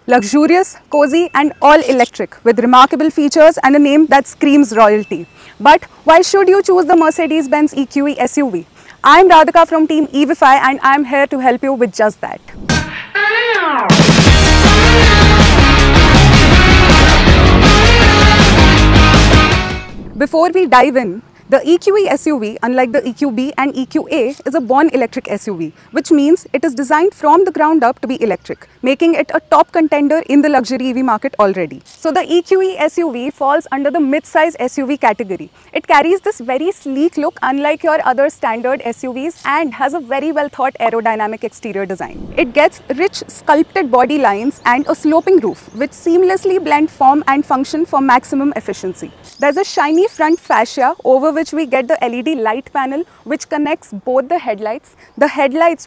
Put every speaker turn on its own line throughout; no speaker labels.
Luxurious, cozy and all electric with remarkable features and a name that screams royalty. But why should you choose the Mercedes-Benz EQE SUV? I'm Radhika from Team Evify and I'm here to help you with just that. Before we dive in, the EQE SUV, unlike the EQB and EQA, is a born electric SUV, which means it is designed from the ground up to be electric, making it a top contender in the luxury EV market already. So the EQE SUV falls under the mid-size SUV category. It carries this very sleek look unlike your other standard SUVs and has a very well thought aerodynamic exterior design. It gets rich sculpted body lines and a sloping roof, which seamlessly blend form and function for maximum efficiency. There's a shiny front fascia over which we get the LED light panel which connects both the headlights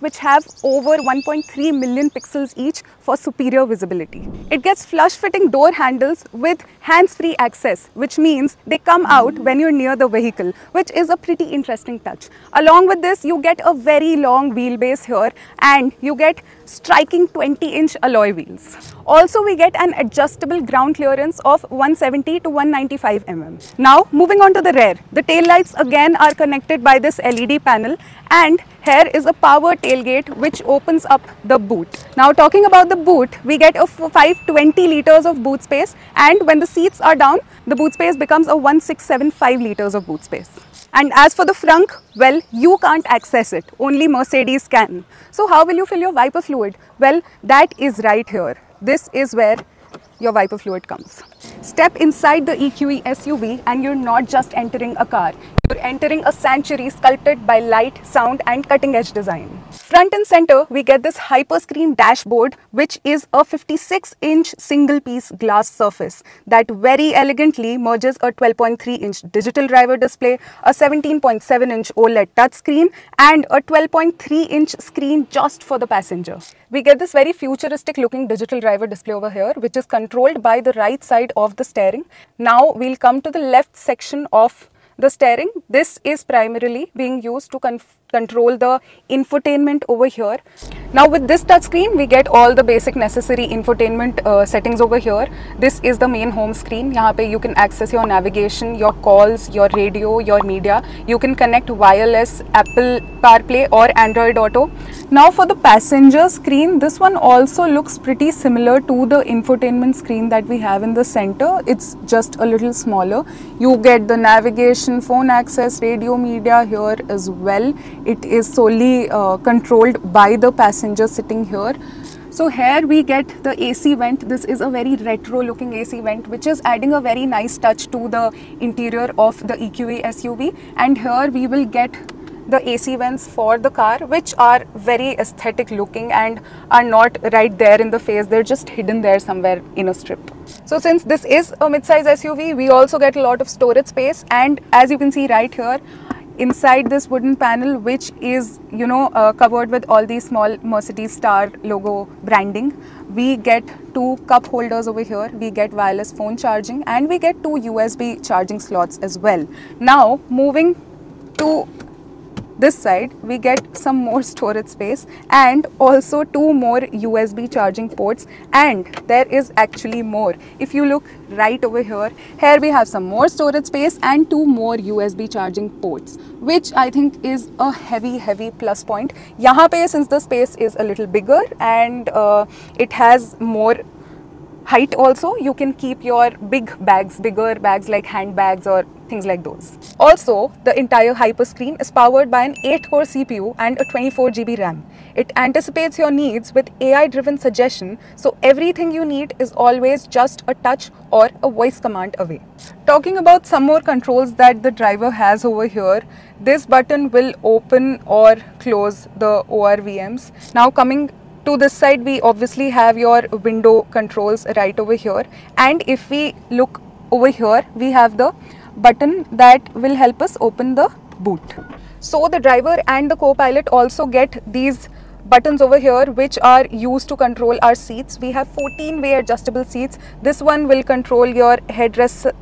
which have over 1.3 million pixels each for superior visibility. It gets flush fitting door handles with hands-free access, which means they come out when you're near the vehicle, which is a pretty interesting touch. Along with this, you get a very long wheelbase here and you get striking 20-inch alloy wheels. Also, we get an adjustable ground clearance of 170 to 195 mm. Now, moving on to the rear, the taillights again are connected by this LED panel and here is a power tailgate which opens up the boot. Now, talking about the boot, we get a 520 liters of boot space and when the seats are down, the boot space becomes a 1675 liters of boot space. And as for the frunk, well, you can't access it, only Mercedes can. So how will you fill your wiper fluid? Well, that is right here. This is where your wiper fluid comes. Step inside the EQE SUV and you're not just entering a car, you're entering a sanctuary sculpted by light, sound and cutting-edge design. Front and center, we get this hyperscreen dashboard, which is a 56-inch single-piece glass surface that very elegantly merges a 12.3-inch digital driver display, a 17.7-inch OLED touchscreen, and a 12.3-inch screen just for the passenger. We get this very futuristic-looking digital driver display over here, which is controlled by the right side of the steering. Now, we'll come to the left section of the steering. This is primarily being used to control the infotainment over here. Now with this touchscreen, we get all the basic necessary infotainment settings over here. This is the main home screen. Here you can access your navigation, your calls, your radio, your media. You can connect wireless, Apple CarPlay or Android Auto. Now for the passenger screen, this one also looks pretty similar to the infotainment screen that we have in the center. It's just a little smaller. You get the navigation, phone access, radio, media here as well. It is solely controlled by the passenger sitting here. So here we get the AC vent. This is a very retro looking AC vent which is adding a very nice touch to the interior of the EQE SUV. And here we will get the AC vents for the car, which are very aesthetic looking and are not right there in the face. They're just hidden there somewhere in a strip. So since this is a mid-size SUV, we also get a lot of storage space, and as you can see right here, inside this wooden panel, which is covered with all these small Mercedes star logo branding, we get two cup holders over here, we get wireless phone charging, and we get two USB charging slots as well. Now moving to this side, we get some more storage space and also two more USB charging ports, and there is actually more. If you look right over here, here we have some more storage space and two more USB charging ports, which I think is a heavy plus point. Yahan pe, since the space is a little bigger and it has more height also, you can keep your bigger bags like handbags or things like those. Also, the entire hyperscreen is powered by an 8-core CPU and a 24 GB RAM. It anticipates your needs with AI-driven suggestion, so everything you need is always just a touch or a voice command away. Talking about some more controls that the driver has over here, this button will open or close the ORVMs. Now coming to this side, we obviously have your window controls right over here, and if we look over here, we have the button that will help us open the boot. So the driver and the co-pilot also get these buttons over here which are used to control our seats. We have 14-way adjustable seats. This one will control your headrest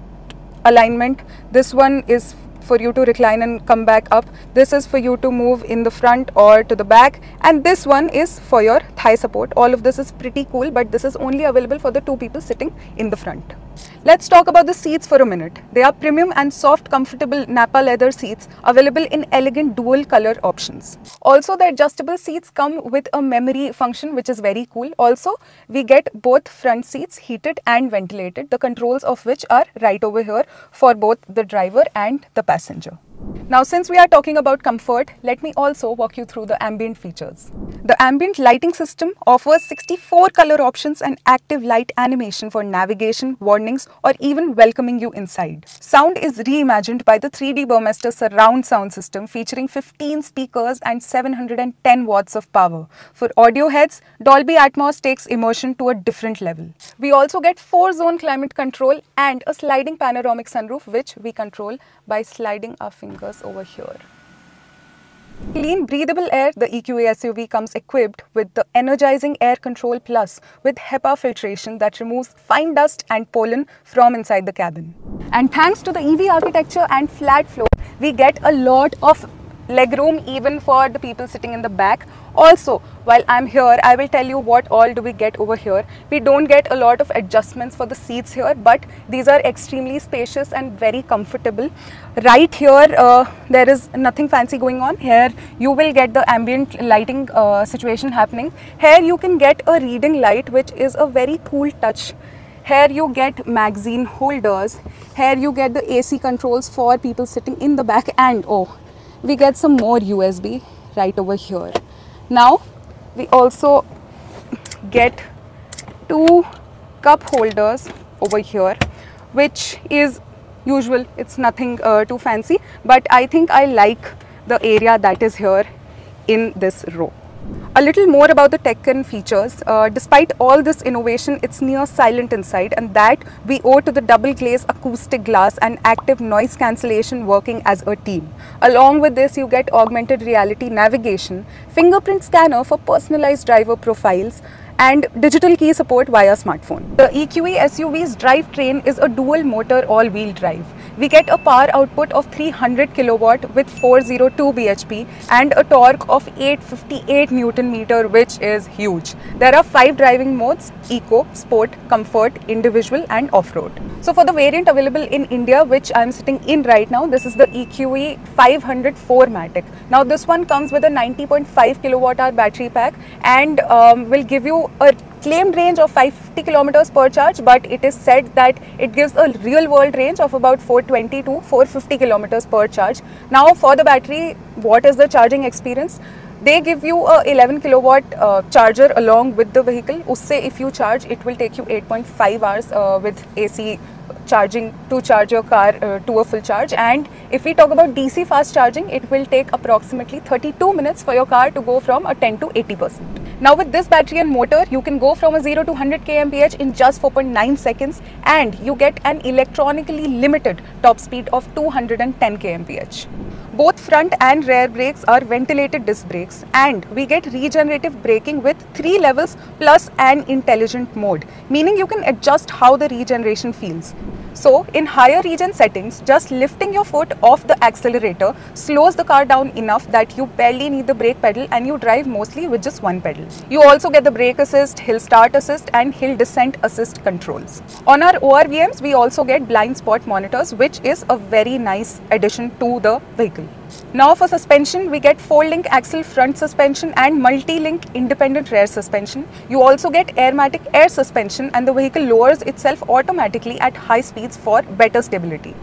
alignment. This one is for you to recline and come back up. This is for you to move in the front or to the back, and this one is for your thigh support. All of this is pretty cool, but this is only available for the 2 people sitting in the front. Let's talk about the seats for a minute. They are premium and soft, comfortable Nappa leather seats available in elegant dual color options. Also, the adjustable seats come with a memory function, which is very cool. Also, we get both front seats heated and ventilated, the controls of which are right over here for both the driver and the passenger. Now, since we are talking about comfort, let me also walk you through the ambient features. The ambient lighting system offers 64 color options and active light animation for navigation, warnings, or even welcoming you inside. Sound is reimagined by the 3D Burmester surround sound system featuring 15 speakers and 710 watts of power. For audio heads, Dolby Atmos takes immersion to a different level. We also get 4-zone climate control and a sliding panoramic sunroof, which we control by sliding our fingers over here. Clean, breathable air, the EQA SUV comes equipped with the Energizing Air Control Plus with HEPA filtration that removes fine dust and pollen from inside the cabin. And thanks to the EV architecture and flat floor, we get a lot of legroom even for the people sitting in the back. Also, while I'm here, I will tell you what all do we get over here. We don't get a lot of adjustments for the seats here, but these are extremely spacious and very comfortable. Right here, there is nothing fancy going on. Here, you will get the ambient lighting situation happening. Here, you can get a reading light, which is a very cool touch. Here you get magazine holders. Here you get the AC controls for people sitting in the back, and oh, we get some more USB right over here. Now, we also get 2 cup holders over here, which is usual. It's nothing too fancy, but I think I like the area that is here in this row. A little more about the tech and features. Despite all this innovation, it's near silent inside, and that we owe to the double glaze acoustic glass and active noise cancellation working as a team. Along with this, you get augmented reality navigation, fingerprint scanner for personalized driver profiles, and digital key support via smartphone. The EQE SUV's drivetrain is a dual motor all-wheel drive. We get a power output of 300 kilowatt with 402 bhp and a torque of 858 Newton meter, which is huge. There are 5 driving modes: Eco, Sport, Comfort, Individual and Off-road. So for the variant available in India, which I am sitting in right now, this is the EQE 500 4MATIC. Now this one comes with a 90.5 kilowatt hour battery pack and will give you a claimed range of 550 kilometers per charge, but it is said that it gives a real world range of about 420 to 450 kilometers per charge. Now for the battery, what is the charging experience? They give you a 11 kilowatt charger along with the vehicle. Usse if you charge, it will take you 8.5 hours with AC charging to charge your car to a full charge. And if we talk about DC fast charging, it will take approximately 32 minutes for your car to go from a 10 to 80%. Now with this battery and motor, you can go from a 0 to 100 kmph in just 4.9 seconds, and you get an electronically limited top speed of 210 kmph. Both front and rear brakes are ventilated disc brakes, and we get regenerative braking with 3 levels plus an intelligent mode, meaning you can adjust how the regeneration feels. So in higher regen settings, just lifting your foot off the accelerator slows the car down enough that you barely need the brake pedal and you drive mostly with just one pedal. You also get the brake assist, hill start assist and hill descent assist controls. On our ORVMs, we also get blind spot monitors, which is a very nice addition to the vehicle. Now for suspension, we get 4-link axle front suspension and multi-link independent rear suspension. You also get Airmatic air suspension, and the vehicle lowers itself automatically at high speeds for better stability.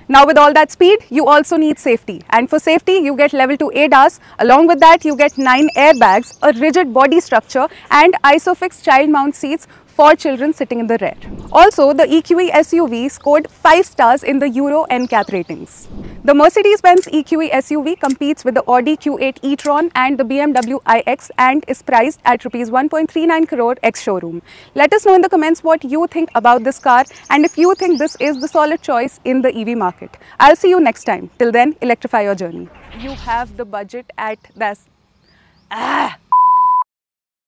Now with all that speed, you also need safety, and for safety you get level 2 ADAS. Along with that, you get 9 airbags, a rigid body structure and ISOFIX child mount seats for children sitting in the rear. Also, the EQE SUV scored 5 stars in the Euro NCAP ratings. The Mercedes-Benz EQE SUV competes with the Audi Q8 e-tron and the BMW iX and is priced at ₹1.39 crore ex-showroom. Let us know in the comments what you think about this car and if you think this is the solid choice in the EV market. I'll see you next time. Till then, electrify your journey. You have the budget at this.